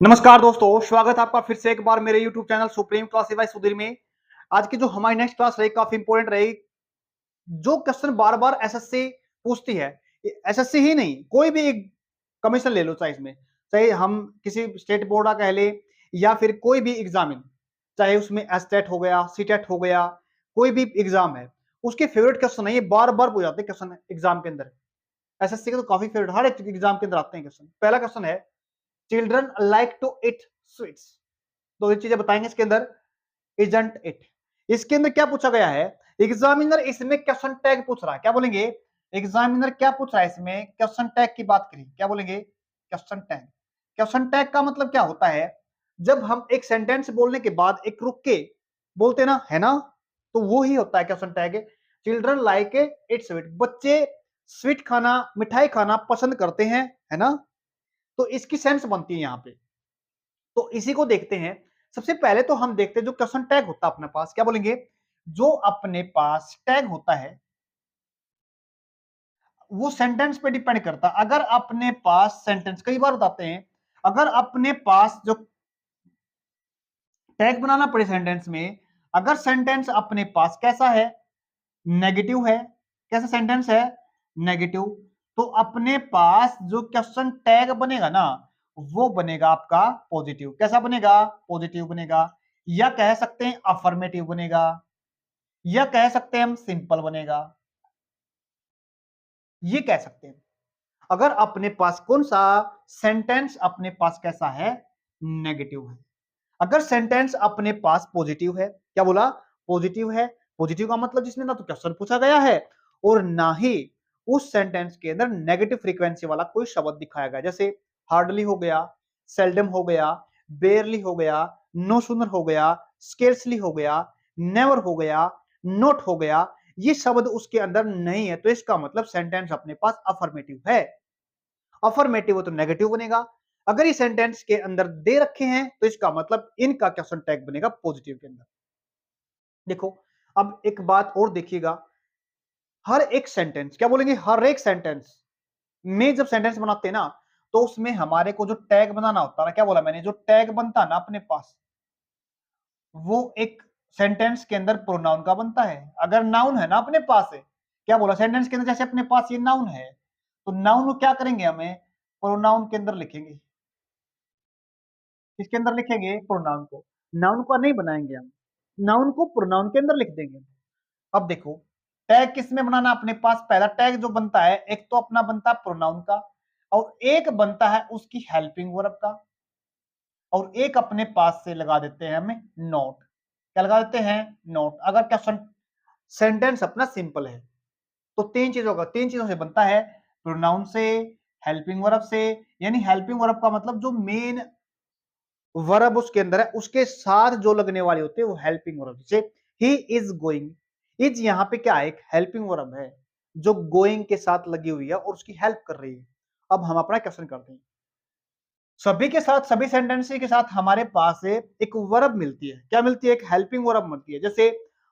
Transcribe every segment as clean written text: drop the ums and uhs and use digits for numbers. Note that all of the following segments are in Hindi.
नमस्कार दोस्तों, स्वागत है आपका फिर से एक बार मेरे YouTube channel supreme classes bye Sudhir में। आज की जो हमारी नेक्स्ट क्लास रहेगी काफी इंपॉर्टेंट रहेगी। जो क्वेश्चन बार बार एसएससी पूछती है, एसएससी ही नहीं कोई भी एक कमीशन ले लो, चाहे इसमें चाहे हम किसी स्टेट बोर्ड का कह ले या फिर कोई भी एग्जाम, चाहे उसमें एसटेट हो गया, सीटेट हो गया, कोई भी एग्जाम है उसके फेवरेट क्वेश्चन है। ये बार बार पूछ जाते हैं क्वेश्चन एग्जाम के अंदर। एसएससी के तो काफी फेवरेट, हर एक एग्जाम के अंदर आते हैं क्वेश्चन। पहला क्वेश्चन है, children like to eat sweets. दो ही चीजें बताएंगे इसके अंदर। इजंट इट, इसके अंदर क्या पूछा गया है? एग्जामिनर इसमें क्वेश्चन टैग पूछ रहा है, क्या बोलेंगे? एग्जामिनर क्या पूछ रहा है इसमें? क्वेश्चन टैग की बात करें, क्या बोलेंगे? Question tag. क्वेश्चन टैग का मतलब क्या होता है? जब हम एक सेंटेंस बोलने के बाद एक रुक के बोलते ना, है ना, तो वो ही होता है question tag. Children like it sweet, बच्चे स्वीट खाना, मिठाई खाना पसंद करते हैं, है ना। तो इसकी सेंस बनती है यहाँ पे, तो इसी को देखते हैं। सबसे पहले तो हम देखते हैं जो क्वेश्चन टैग होता है अपने पास, क्या बोलेंगे? जो अपने पास टैग होता है वो सेंटेंस पे डिपेंड करता है। अगर अपने पास सेंटेंस, कई बार बताते हैं, अगर अपने पास जो टैग बनाना पड़े सेंटेंस में, अगर सेंटेंस अपने पास कैसा है? नेगेटिव है। कैसा सेंटेंस है? नेगेटिव। तो अपने पास जो क्वेश्चन टैग बनेगा ना, वो बनेगा आपका पॉजिटिव। कैसा बनेगा? पॉजिटिव बनेगा। या कह सकते हैं अफर्मेटिव बनेगा, या कह सकते हैं हम सिंपल बनेगा, ये कह सकते हैं। अगर अपने पास कौन सा सेंटेंस अपने पास कैसा है? नेगेटिव है। अगर सेंटेंस अपने पास पॉजिटिव है, क्या बोला? पॉजिटिव है। पॉजिटिव का मतलब जिसमें ना तो क्वेश्चन पूछा गया है और ना ही उस सेंटेंस के अंदर नेगेटिव फ्रीक्वेंसी वाला कोई शब्द दिखाया गया, जैसे हार्डली हो गया, सेल्डम हो गया, बेयरली हो गया, नो सूनर हो गया, स्केर्सली हो गया, नेवर हो गया, नोट हो गया। ये शब्द उसके अंदर नहीं है, तो इसका मतलब सेंटेंस अपने पास अफर्मेटिव है। अफर्मेटिव हो तो नेगेटिव बनेगा। अगर ये सेंटेंस के अंदर दे रखे हैं तो इसका मतलब इनका क्वेश्चन टैग बनेगा पॉजिटिव के अंदर। देखो, अब एक बात और देखिएगा, हर एक सेंटेंस, क्या बोलेंगे? हर एक सेंटेंस में जब सेंटेंस बनाते हैं ना, तो उसमें हमारे को जो टैग बनाना होता है ना, क्या बोला मैंने? जो टैग बनता है ना अपने पास, वो एक सेंटेंस के अंदर प्रोनाउन का बनता है। अगर नाउन है ना अपने पास है, क्या बोला? सेंटेंस के अंदर जैसे अपने पास ये नाउन है, तो नाउन को क्या करेंगे? हमें प्रोनाउन के अंदर लिखेंगे। किसके अंदर लिखेंगे? प्रोनाउन को। नाउन को नहीं बनाएंगे हम, नाउन को प्रोनाउन के अंदर लिख देंगे। अब देखो, टैग किस में बनाना अपने पास? पहला टैग जो बनता है, एक तो अपना बनता है प्रोनाउन का, और एक बनता है उसकी हेल्पिंग वर्ब का, और एक अपने पास से लगा देते हैं हमें नोट। क्या लगा देते हैं? नोट। अगर क्या सेंटेंस अपना सिंपल है तो तीन चीजों से बनता है, प्रोनाउन से, हेल्पिंग वर्ब से। यानी हेल्पिंग वर्ब का मतलब जो मेन वर्ब उसके अंदर है उसके साथ जो लगने वाले होते हैं वो हेल्पिंग वर्ब। जैसे ही इज गोइंग, इज यहाँ पे क्या है? एक हेल्पिंग वर्ब है जो गोइंग के साथ लगी हुई है और उसकी हेल्प कर रही है। अब हम अपना क्वेश्चन करते हैं। सभी के साथ, सभी सेंटेंस के साथ हमारे पास एक वर्ब मिलती है। क्या मिलती है? एक हेल्पिंग वर्ब मिलती है। जैसे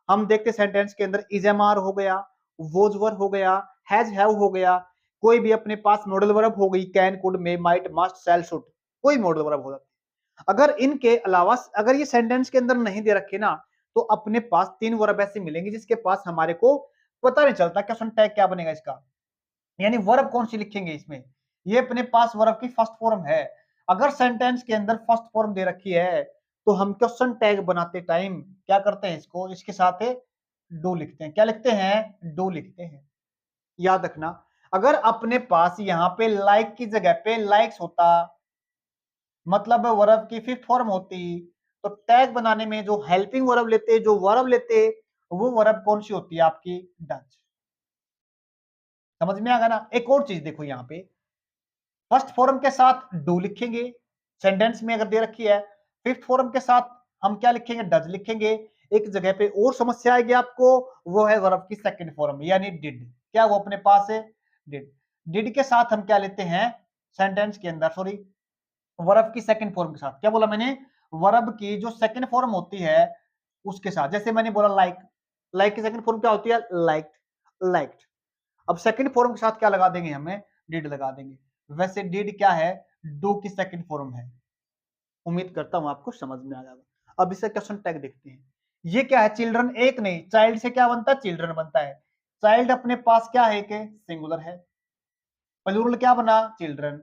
हम देखते सेंटेंस के अंदर इज एम आर हो गया, वोज वर हो गया, हैज हैव हो गया, कोई भी अपने पास मॉडल वर्ब हो गई, can, could, may, might, must, shall, should, कोई मॉडल वर्ब हो जाती है। अगर इनके अलावा अगर ये सेंटेंस के अंदर नहीं दे रखे ना, तो अपने पास तीन वर्ब ऐसे मिलेंगे जिसके पास हमारे को पता नहीं चलता क्वेश्चन टैग क्या बनेगा इसका। यानी वर्ब कौन सी लिखेंगे इसमें? ये अपने पास वर्ब की फर्स्ट फॉर्म है। अगर सेंटेंस के अंदर फर्स्ट फॉर्म दे रखी है तो हम क्वेश्चन टैग बनाते टाइम क्या करते हैं? इसको इसके साथ डू लिखते हैं। क्या लिखते हैं? डू लिखते हैं। याद रखना, अगर अपने पास यहाँ पे लाइक की जगह पे लाइक्स होता, मतलब वर्ब की फिफ्थ फॉर्म होती, तो टैग बनाने में जो हेल्पिंग वर्ब लेते, जो वर्ब लेते, वो वर्ब कौन सी होती है? आपकी डज। समझ में आ गया ना? एक और चीज देखो, यहाँ पे फर्स्ट फॉर्म के साथ डू लिखेंगे सेंटेंस में अगर दे रखी है। फिफ्थ फॉर्म के साथ हम क्या लिखेंगे? डज लिखेंगे। एक जगह पे और समस्या आएगी आपको, वो है वर्ब की सेकंड फॉर्म यानी डिड। क्या वो अपने पास है? डिड। डिड के साथ हम क्या लेते हैं सेंटेंस के अंदर? सॉरी, वर्ब की सेकंड फॉर्म के साथ। क्या बोला मैंने? वर्ब की जो सेकंड फॉर्म होती है उसके साथ। जैसे मैंने बोला लाइक, लाइक की सेकंड फॉर्म क्या होती है? Liked, liked. अब सेकंड फॉर्म के साथ क्या लगा देंगे? हमें डिड लगा देंगे। वैसे डिड क्या है? डू की सेकंड फॉर्म है। उम्मीद करता हूं आपको समझ में आ जाएगा। अब इसका क्वेश्चन टैग देखते हैं। ये क्या है, चिल्ड्रन एक नहीं, चाइल्ड से क्या बनता है, चिल्ड्रन बनता है। चाइल्ड अपने पास क्या है कि सिंगुलर है, प्लूरल क्या बना, चिल्ड्रन।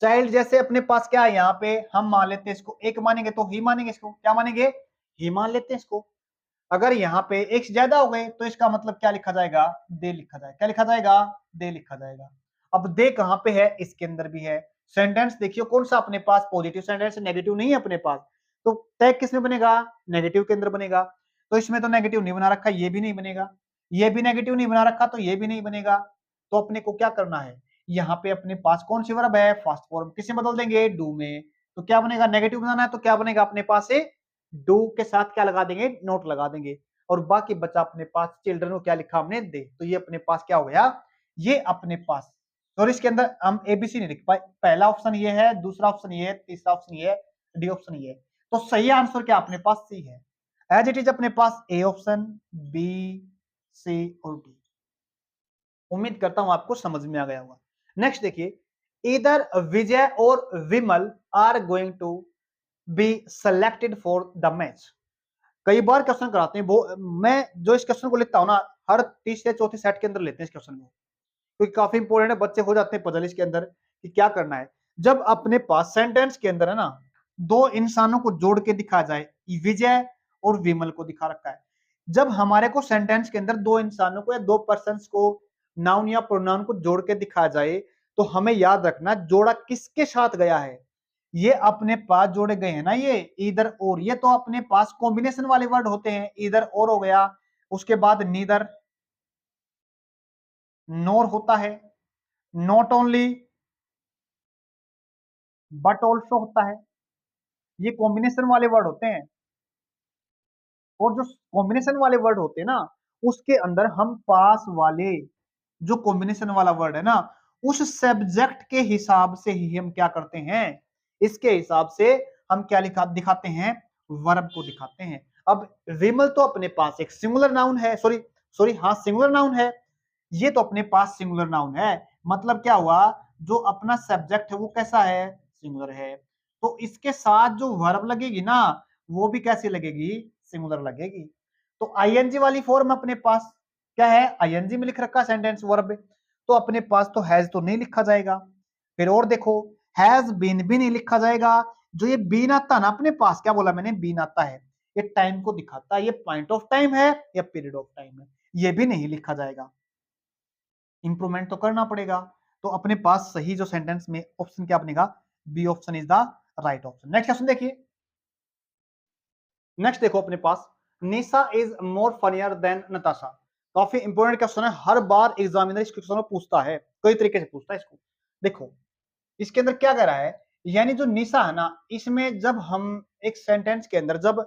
चाइल्ड जैसे अपने पास क्या है, यहाँ पे हम मान लेते हैं इसको एक मानेंगे तो ही मानेंगे, इसको क्या मानेंगे, ही मान लेते हैं इसको। अगर यहाँ पे एक से ज्यादा हो गए तो इसका मतलब क्या लिखा जाएगा, दे लिखा जाएगा। क्या लिखा जाएगा, दे लिखा जाएगा। अब दे कहाँ पे है, इसके अंदर भी है। सेंटेंस देखियो कौन सा अपने पास, पॉजिटिव सेंटेंस, नेगेटिव नहीं है अपने पास। तो टैग किसमें बनेगा, नेगेटिव के अंदर बनेगा। तो इसमें तो नेगेटिव नहीं बना रखा, ये भी नहीं बनेगा, ये भी नेगेटिव नहीं बना रखा, तो ये भी नहीं बनेगा। तो अपने को क्या करना है, यहाँ पे अपने पास कौन सी वर्ब है, फर्स्ट फॉर्म, किसे बदल देंगे, डू में। तो क्या बनेगा, नेगेटिव बनाना है तो क्या बनेगा अपने पास से, डू के साथ क्या लगा देंगे, नोट लगा देंगे। और बाकी बचा अपने पास चिल्ड्रन को क्या लिखा हमने, दे। तो ये अपने पास क्या हो गया, ये अपने पास। और इसके अंदर हम एबीसी नहीं लिख पाए, पहला ऑप्शन ये है, दूसरा ऑप्शन ये है, तीसरा ऑप्शन ये है, डी ऑप्शन ये है। तो सही आंसर क्या अपने पास सी है। एज इट इज अपने पास ए ऑप्शन, बी, सी और डी। उम्मीद करता हूं आपको समझ में आ गया होगा। नेक्स्ट देखिए, इधर विजय और Vimal are going to be selected for the match. कई बार क्वेश्चन कराते हैं वो, मैं जो इस क्वेश्चन को लिखता हूं ना, हर तीसरे चौथे सेट के अंदर लेते हैं इस क्वेश्चन को, क्योंकि काफी इंपॉर्टेंट है, बच्चे हो जाते हैं पजल इसके अंदर कि क्या करना है। जब अपने पास सेंटेंस के अंदर है ना, दो इंसानों को जोड़ के दिखा जाए, विजय और विमल को दिखा रखा है। जब हमारे को सेंटेंस के अंदर दो इंसानों को या दो पर्सन्स को, नाउन या प्रोनाउन को जोड़ के दिखा जाए, तो हमें याद रखना जोड़ा किसके साथ गया है। ये अपने पास जोड़े गए हैं ना, ये इधर और, ये तो अपने पास कॉम्बिनेशन वाले वर्ड होते हैं, इधर और हो गया, उसके बाद नीदर, नोर होता है, नॉट ओनली, बट ऑल्सो होता है। ये कॉम्बिनेशन वाले वर्ड होते हैं। और जो कॉम्बिनेशन वाले वर्ड होते हैं ना, उसके अंदर हम पास वाले, जो कॉम्बिनेशन वाला वर्ड है ना, उस सब्जेक्ट के हिसाब से ही हम क्या करते हैं, इसके हिसाब से हम क्या लिखा दिखाते हैं, वर्ब को दिखाते हैं। अब विमल तो अपने पास एक सिंगुलर नाउन है, सॉरी सॉरी हाँ सिंगुलर नाउन है, ये तो अपने पास सिंगुलर नाउन है। मतलब क्या हुआ, जो अपना सब्जेक्ट है वो कैसा है, सिंगुलर है। तो इसके साथ जो वर्ब लगेगी ना, वो भी कैसी लगेगी, सिंगुलर लगेगी। तो आईएनजी वाली फॉर्म अपने पास क्या है, आईएनजी में लिख रखा सेंटेंस वर्ब, तो अपने पास तो हैज तो नहीं लिखा जाएगा। फिर और देखो, हैज बीन भी नहीं लिखा जाएगा। जो ये बीन आता ना अपने पास, क्या बोला मैंने, बीन आता है, ये टाइम को दिखाता है, ये पॉइंट ऑफ टाइम है या पीरियड ऑफ टाइम है, ये भी नहीं लिखा जाएगा। इंप्रूवमेंट तो करना पड़ेगा। तो अपने पास सही जो सेंटेंस में ऑप्शन क्या बनेगा, b option is the right option. Next question देखिए, नेक्स्ट देखो अपने पास, Nisha is more funnier than Natasha. काफी इंपॉर्टेंट क्वेश्चन है, हर बार एग्जामिनर इस क्वेश्चन को पूछता है, कई तरीके से पूछता है इसको। देखो इसके अंदर क्या कह रहा है, यानी जो निशा है ना, इसमें जब हम एक सेंटेंस के अंदर जब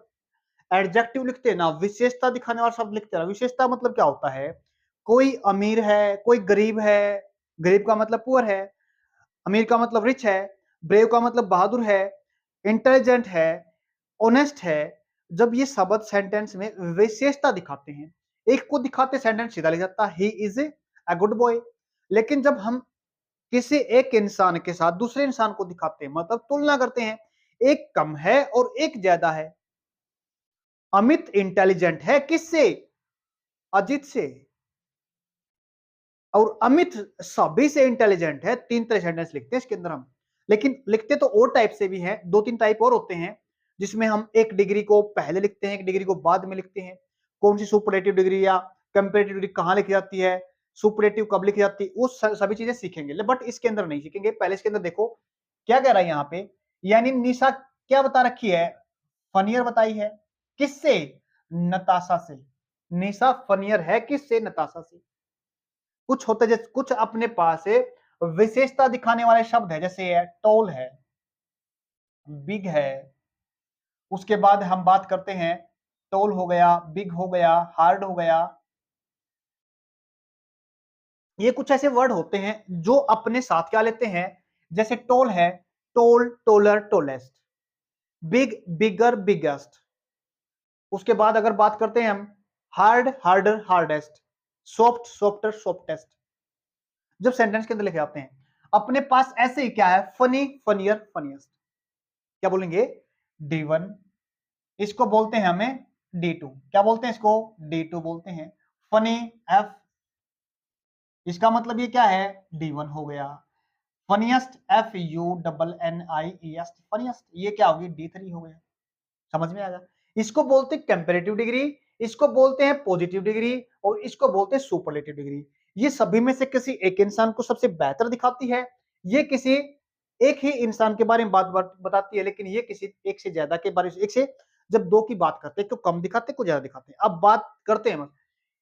एडजेक्टिव लिखते हैं ना, विशेषता दिखाने वाला शब्द लिखते हैं ना, विशेषता मतलब क्या होता है, कोई अमीर है, कोई गरीब है, गरीब का मतलब पुअर है, अमीर का मतलब रिच है, ब्रेव का मतलब बहादुर है, इंटेलिजेंट है, ऑनेस्ट है। जब ये शब्द सेंटेंस में विशेषता दिखाते हैं, एक को दिखाते सेंटेंस सीधा लिख जाता है, he is a good boy. लेकिन जब हम किसी एक इंसान के साथ दूसरे इंसान को दिखाते हैं, मतलब तुलना करते हैं, एक कम है और एक ज्यादा है। अमित इंटेलिजेंट है किससे, अजित से, और अमित सभी से इंटेलिजेंट है। तीन तरह सेंटेंस लिखते हैं इसके अंदर हम, लेकिन लिखते तो और टाइप से भी हैं, दो तीन टाइप और होते हैं, जिसमें हम एक डिग्री को पहले लिखते हैं, एक डिग्री को बाद में लिखते हैं। कौन सी सुपरलेटिव डिग्री या कंपेरेटिव डिग्री कहां लिखी जाती है, सुपरलेटिव कब लिखी जाती है, वो सभी चीजें सीखेंगे, बट इसके अंदर नहीं सीखेंगे। पहले इसके अंदर देखो क्या कह रहा है यहाँ पे, यानी निशा क्या बता रखी है, फनियर बताई है, किससे, नताशा से। निशा फनियर है किससे, नताशा से। कुछ होते जैसे कुछ अपने पास विशेषता दिखाने वाले शब्द है, जैसे है टॉल है, बिग है, उसके बाद हम बात करते हैं, टॉल हो गया, बिग हो गया, हार्ड हो गया। ये कुछ ऐसे वर्ड होते हैं जो अपने साथ क्या लेते हैं, जैसे टॉल है, टोल, टोलर, टोलेस्ट, बिग, बिगर, बिगेस्ट। उसके बाद अगर बात करते हैं हम, hard, harder, hardest, soft, softer, softest. जब सेंटेंस के अंदर लिखे जाते हैं, अपने पास ऐसे ही क्या है, फनी, फनियर, फनीएस्ट। क्या बोलेंगे, D1, इसको बोलते हैं हमें D2। क्या बोलते हैं इसको? D2 बोलते हैं। फनी F, इसका मतलब ये क्या है? D1 हो गया। फनीएस्ट FUNNIEST, फनीएस्ट, ये क्या होगी? D3 हो गया। समझ में आएगा? इसको बोलते हैं कंपैरेटिव डिग्री, इसको बोलते हैं पॉजिटिव डिग्री, और इसको बोलते हैं सुपरलेटिव डिग्री। ये सभी में से किसी एक इंसान को सबसे बेहतर दिखाती है, ये किसी एक ही इंसान के बारे में बात बताती है, लेकिन ये किसी एक से ज्यादा के बारे में, एक से जब दो की बात करते हैं, क्यों कम दिखाते हैं, कुछ ज्यादा दिखाते हैं। अब बात करते हैं,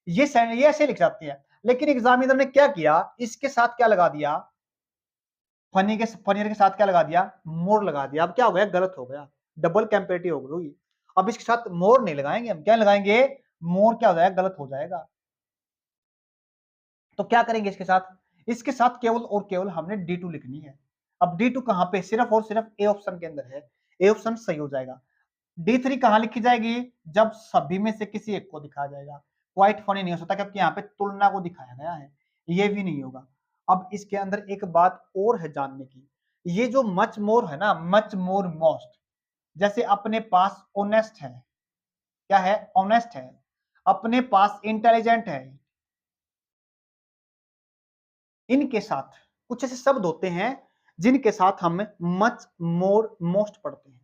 ये ऐसे लिख जाती है, लेकिन एग्जामिनर ने क्या किया, इसके साथ क्या लगा दिया, फनियर के साथ क्या लगा दिया? मोर लगा दिया। अब क्या हो गया? गलत हो गया, डबल कंपेरेटिव हो गई। अब इसके साथ मोर नहीं लगाएंगे हम, क्या लगाएंगे? मोर क्या हो जाएगा? गलत हो जाएगा। तो क्या करेंगे इसके साथ? इसके साथ केवल और केवल हमने D2 लिखनी है। अब D2 कहां पे? सिर्फ और सिर्फ ए ऑप्शन के अंदर है, ए ऑप्शन सही हो जाएगा। D3 कहां लिखी जाएगी? जब सभी में से किसी एक को दिखाया जाएगा। क्वाइट फनी नहीं हो सकता, क्योंकि यहाँ पे तुलना को दिखाया गया है, ये भी नहीं होगा। अब इसके अंदर एक बात और है जानने की, ये जो मच मोर है ना, मच मोर मोस्ट, जैसे अपने पास ऑनेस्ट है, क्या है? ऑनेस्ट है। अपने पास इंटेलिजेंट है, इनके साथ कुछ ऐसे शब्द होते हैं जिनके साथ हम मच मोर मोस्ट पढ़ते हैं।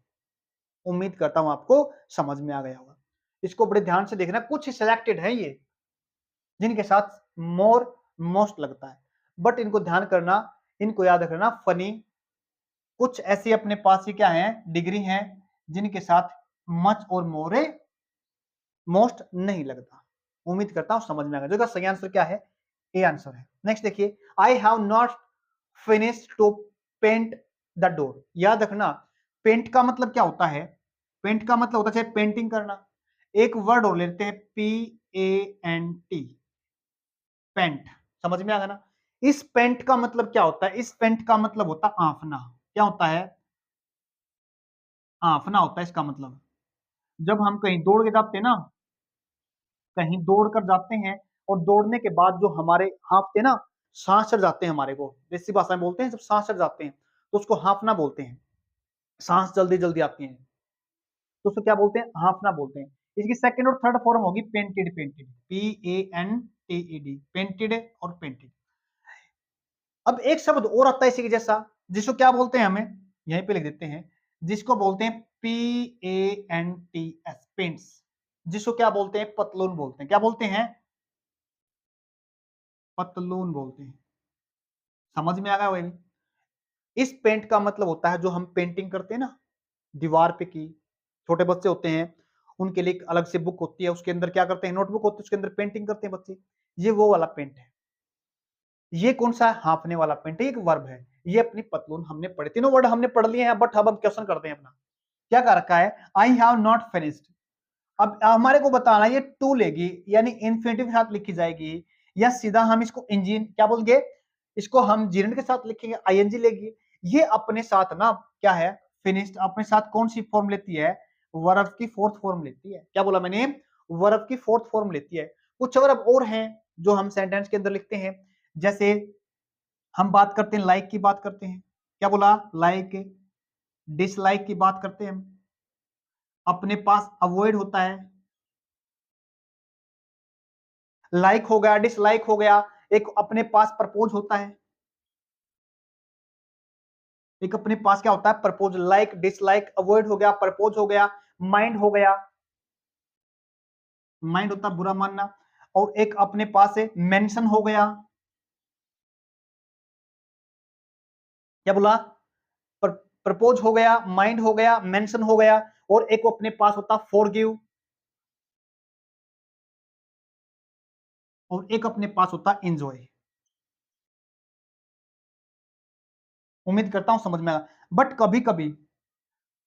उम्मीद करता हूं आपको समझ में आ गया होगा। इसको बड़े ध्यान से देखना, कुछ सिलेक्टेड है ये जिनके साथ मोर मोस्ट लगता है, बट इनको ध्यान करना, इनको याद रखना। फनी, कुछ ऐसी अपने पास ही क्या है? डिग्री हैं जिनके साथ मच और मोरे मोस्ट नहीं लगता। उम्मीद करता हूं समझ में आ गया। सही आंसर क्या है? ए आंसर है। नेक्स्ट देखिए, I have not finished to paint the door. याद रखना, पेंट का मतलब क्या होता है? पेंट का मतलब होता है पेंटिंग करना। एक वर्ड और लेते हैं, PANT, पेंट। समझ में आ गया ना? इस पेंट का मतलब क्या होता है? इस पेंट का मतलब होता है आंफना। क्या होता है? आंफना होता है इसका मतलब। जब हम कहीं दौड़ के जाते हैं ना, कहीं दौड़ कर जाते हैं, और दौड़ने के बाद जो हमारे हाँफते ना, सांस चढ़ जाते हैं हमारे को, देसी भाषा में बोलते हैं, जब सांस चढ़ जाते हैं तो उसको हाँफना बोलते हैं। सांस जल्दी जल्दी आती है तो उसको क्या बोलते हैं? हाँफना बोलते हैं। इसकी सेकंड और थर्ड फॉर्म होगी पेंटेड, पेंटेड, PANTED, पेंटेड और पेंटेड। अब एक शब्द और आता है इसी के जैसा, जिसको क्या बोलते हैं? हमें यहीं पे लिख देते हैं, जिसको बोलते हैं PANTS, पेंट्स। जिसको क्या बोलते हैं? पतलून बोलते हैं। क्या बोलते हैं? पतलून बोलते हैं। समझ में आ गया वही? इस पेंट का मतलब होता है जो हम पेंटिंग करते हैं ना, दीवार पे की, छोटे बच्चे होते हैं उनके लिए एक अलग से बुक होती है, उसके अंदर क्या करते हैं? नोटबुक होती है, उसके अंदर पेंटिंग करते हैं बच्चे। ये वो वाला पेंट है। ये कौन सा है? हाँफने वाला पेंट है, एक वर्ब है। ये अपनी पतलून हमने पढ़े, तीनों वर्ड हमने पढ़ लिए हैं, बट अब हम क्वेश्चन करते हैं अपना। क्या कर रखा है? आई हैव नॉट फिनिश्ड। अब हमारे को बताना, ये टू लेगी यानी इन्फिनिटिव के साथ लिखी जाएगी, या सीधा हम इसको इंजीन क्या बोलेंगे? इसको हम जीरेंड के साथ लिखेंगे, ING लेगी। ये अपने साथ ना क्या है? फिनिश्ड अपने साथ कौन सी फॉर्म लेती है? वर्ब की फोर्थ फॉर्म लेती है। क्या बोला मैंने? वर्ब की फोर्थ फॉर्म लेती है। कुछ वर्ब और हैं जो हम सेंटेंस के अंदर लिखते हैं, जैसे हम बात करते हैं लाइक की बात करते हैं। क्या बोला? लाइक। डिसलाइक की बात करते हैं हम। अपने पास अवॉइड होता है। लाइक हो गया, डिसलाइक हो गया। एक अपने पास प्रपोज होता है, एक अपने पास क्या होता है? प्रपोज। लाइक, डिसलाइक, अवॉइड हो गया, प्रपोज हो गया, माइंड हो गया। माइंड होता है बुरा मानना। और एक अपने पास है मेंशन हो गया। क्या बोला? प्रपोज हो गया, माइंड हो गया, मेंशन हो गया। और एक अपने पास होता फॉरगिव, और एक अपने पास होता एंजॉय। उम्मीद करता हूं समझ में आया। बट कभी कभी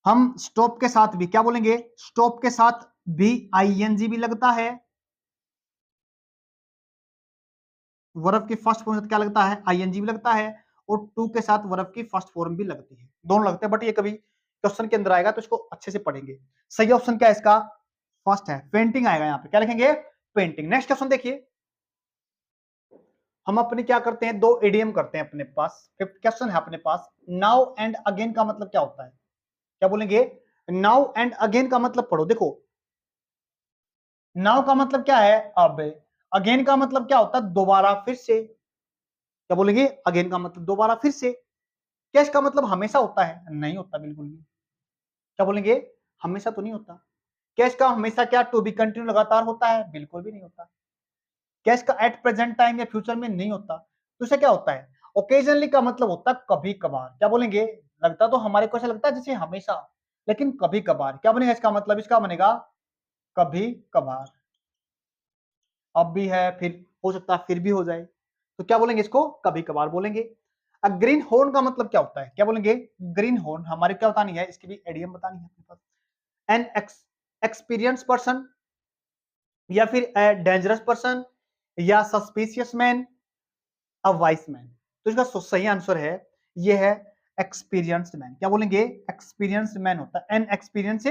हम स्टॉप के साथ भी क्या बोलेंगे? स्टॉप के साथ भी ING भी लगता है। वर्ब की फर्स्ट फॉर्म क्या लगता है? ING भी लगता है। और टू के साथ वर्ब की फर्स्ट फॉर्म भी लगती है, दोनों लगते हैं। बट ये कभी क्वेश्चन के अंदर आएगा तो इसको अच्छे से पढ़ेंगे। सही ऑप्शन क्या है इसका? फर्स्ट है, पेंटिंग आएगा यहाँ पे। क्या लिखेंगे? पेंटिंग। नेक्स्ट क्वेश्चन देखिए, हम अपने क्या करते हैं? दो इडियम करते हैं अपने पास। फिफ्थ क्वेश्चन है अपने पास, नाउ एंड अगेन का मतलब क्या होता है? क्या बोलेंगे? नाउ एंड अगेन का मतलब पढ़ो। देखो नाउ का मतलब क्या है, अब। अगेन का मतलब क्या होता है, दोबारा फिर से। क्या बोलेंगे, अगेन का मतलब दोबारा फिर से। क्या इसका मतलब हमेशा होता है, नहीं होता बिल्कुल भी। क्या बोलेंगे, हमेशा तो नहीं होता। क्या इसका हमेशा क्या टू बी कंटिन्यू लगातार होता है, बिल्कुल भी नहीं होता। क्या इसका एट प्रेजेंट टाइम या फ्यूचर में, नहीं होता। तो इसे क्या होता है, ओकेजनली का मतलब होता है कभी कभार। क्या बोलेंगे, लगता तो हमारे को ऐसा लगता है जैसे हमेशा, लेकिन कभी कभार। क्या बनेगा इसका मतलब, इसका बनेगा कभी कभार। अब भी है, फिर हो सकता है फिर भी हो जाए, तो क्या बोलेंगे इसको, कभी कभार बोलेंगे। ग्रीन हॉर्न का मतलब क्या होता है, क्या बोलेंगे, ग्रीन हॉर्न। हमारे क्या बतानी है, इसकी भी एडियम बतानी है अपने पास। एन एक्सपीरियंस पर्सन, या फिर डेंजरस पर्सन, या सस्पिशियस मैन, अ वाइस मैन। तो इसका सही आंसर है, ये है एक्सपीरियंस्ड मैन। क्या बोलेंगे, एक्सपीरियंस्ड मैन होता है, एन एक्सपीरियंस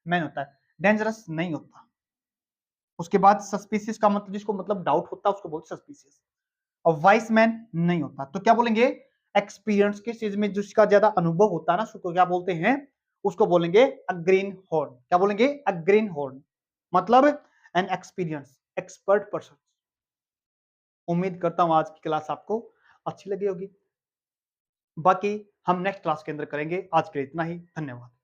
मैन होता है, डेंजरस नहीं होता। उसके बाद सस्पिशियस का मतलब, जिसको मतलब डाउट होता है उसको बोलते सस्पिशियस। और वाइस मैन नहीं होता। तो क्या बोलेंगे, एक्सपीरियंस के चीज में जिसका ज्यादा अनुभव होता है ना, उसको क्या बोलते हैं, उसको बोलेंगे अ ग्रीन हॉर्न। क्या बोलेंगे, अ ग्रीन हॉर्न, मतलब एन एक्सपीरियंस एक्सपर्ट पर्सन। उम्मीद करता हूं आज की क्लास आपको अच्छी लगी होगी। बाकी हम नेक्स्ट क्लास के अंदर करेंगे। आज के लिए इतना ही, धन्यवाद।